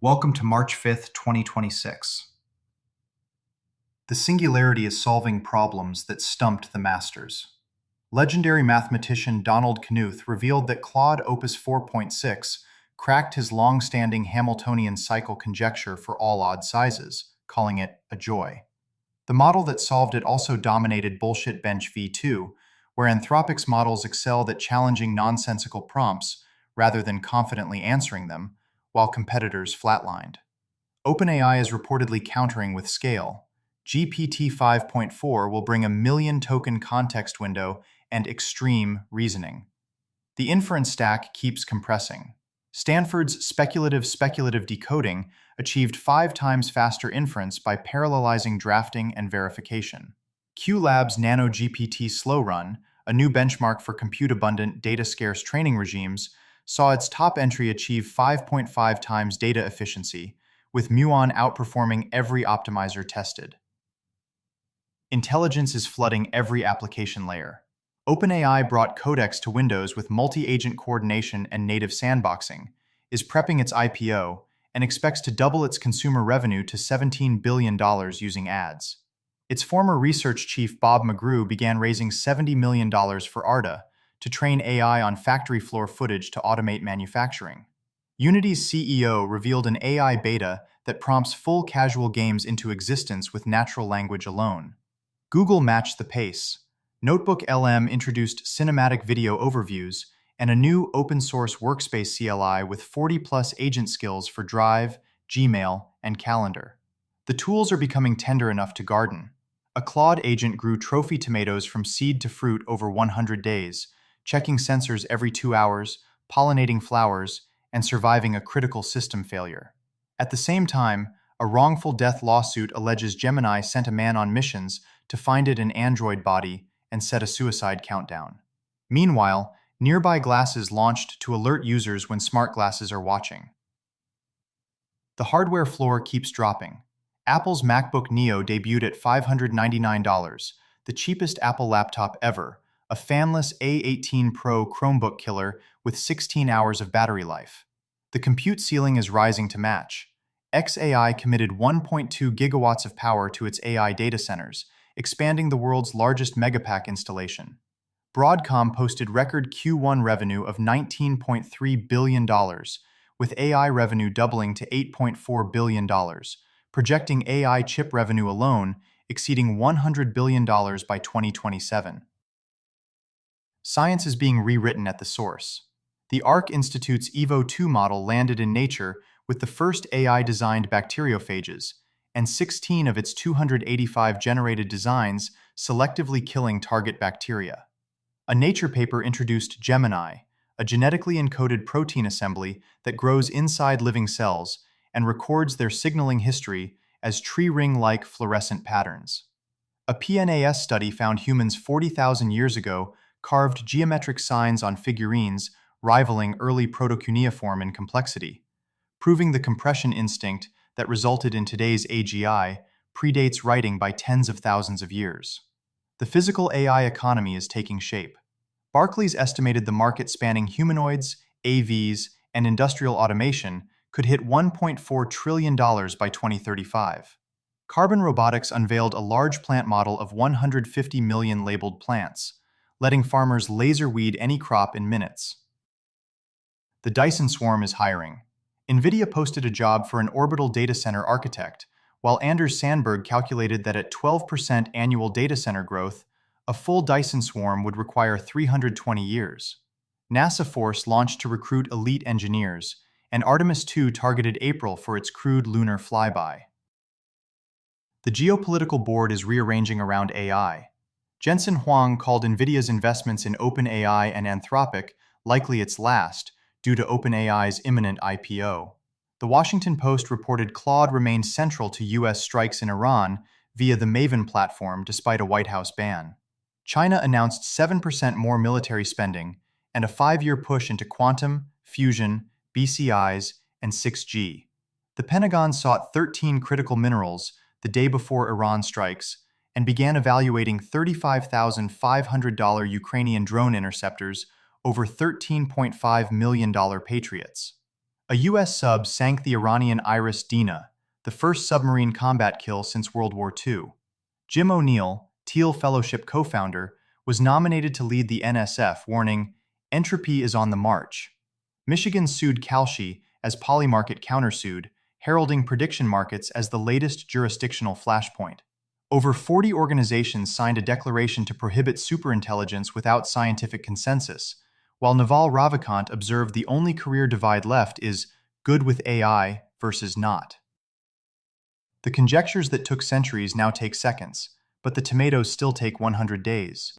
Welcome to March 5th, 2026. The Singularity is solving problems that stumped the masters. Legendary mathematician Donald Knuth revealed that Claude Opus 4.6 cracked his long-standing Hamiltonian cycle conjecture for all odd sizes, calling it a joy. The model that solved it also dominated Bullshit Bench v2, where Anthropic's models excelled at challenging nonsensical prompts rather than confidently answering them, while competitors flatlined. OpenAI is reportedly countering with scale. GPT 5.4 will bring a million token context window and extreme reasoning. The inference stack keeps compressing. Stanford's speculative decoding achieved 5 times faster inference by parallelizing drafting and verification. QLab's NanoGPT Slow Run, a new benchmark for compute-abundant, data-scarce training regimes, saw its top entry achieve 5.5 times data efficiency, with Muon outperforming every optimizer tested. Intelligence is flooding every application layer. OpenAI brought Codex to Windows with multi-agent coordination and native sandboxing, is prepping its IPO, and expects to double its consumer revenue to $17 billion using ads. Its former research chief Bob McGrew began raising $70 million for ARDA to train AI on factory floor footage to automate manufacturing. Unity's CEO revealed an AI beta that prompts full casual games into existence with natural language alone. Google matched the pace. Notebook LM introduced cinematic video overviews and a new open-source workspace CLI with 40-plus agent skills for Drive, Gmail, and Calendar. The tools are becoming tender enough to garden. A Claude agent grew trophy tomatoes from seed to fruit over 100 days, checking sensors every 2 hours, pollinating flowers, and surviving a critical system failure. At the same time, a wrongful death lawsuit alleges Gemini sent a man on missions to find it an android body and set a suicide countdown. Meanwhile, nearby glasses launched to alert users when smart glasses are watching. The hardware floor keeps dropping. Apple's MacBook Neo debuted at $599, the cheapest Apple laptop ever, a fanless A18 Pro Chromebook killer with 16 hours of battery life. The compute ceiling is rising to match. xAI committed 1.2 gigawatts of power to its AI data centers, expanding the world's largest megapack installation. Broadcom posted record Q1 revenue of $19.3 billion, with AI revenue doubling to $8.4 billion, projecting AI chip revenue alone exceeding $100 billion by 2027. Science is being rewritten at the source. The Arc Institute's EVO2 model landed in Nature with the first AI-designed bacteriophages, and 16 of its 285 generated designs selectively killing target bacteria. A Nature paper introduced Gemini, a genetically encoded protein assembly that grows inside living cells and records their signaling history as tree ring-like fluorescent patterns. A PNAS study found humans 40,000 years ago carved geometric signs on figurines rivaling early protocuneiform in complexity, proving the compression instinct that resulted in today's AGI predates writing by tens of thousands of years. The physical AI economy is taking shape. Barclays estimated the market spanning humanoids, AVs, and industrial automation could hit $1.4 trillion by 2035. Carbon Robotics unveiled a large plant model of 150 million labeled plants, letting farmers laser weed any crop in minutes. The Dyson Swarm is hiring. NVIDIA posted a job for an orbital data center architect, while Anders Sandberg calculated that at 12% annual data center growth, a full Dyson Swarm would require 320 years. NASA Force launched to recruit elite engineers, and Artemis II targeted April for its crewed lunar flyby. The geopolitical board is rearranging around AI. Jensen Huang called NVIDIA's investments in OpenAI and Anthropic likely its last, due to OpenAI's imminent IPO. The Washington Post reported Claude remained central to U.S. strikes in Iran via the Maven platform despite a White House ban. China announced 7% more military spending and a 5-year push into quantum, fusion, BCIs, and 6G. The Pentagon sought 13 critical minerals the day before Iran strikes and began evaluating $35,500 Ukrainian drone interceptors over $13.5 million Patriots. A U.S. sub sank the Iranian Iris Dina, the first submarine combat kill since World War II. Jim O'Neill, Teal Fellowship co-founder, was nominated to lead the NSF, warning, "Entropy is on the march." Michigan sued Kalshi as Polymarket countersued, heralding prediction markets as the latest jurisdictional flashpoint. Over 40 organizations signed a declaration to prohibit superintelligence without scientific consensus, while Naval Ravikant observed the only career divide left is good with AI versus not. The conjectures that took centuries now take seconds, but the tomatoes still take 100 days.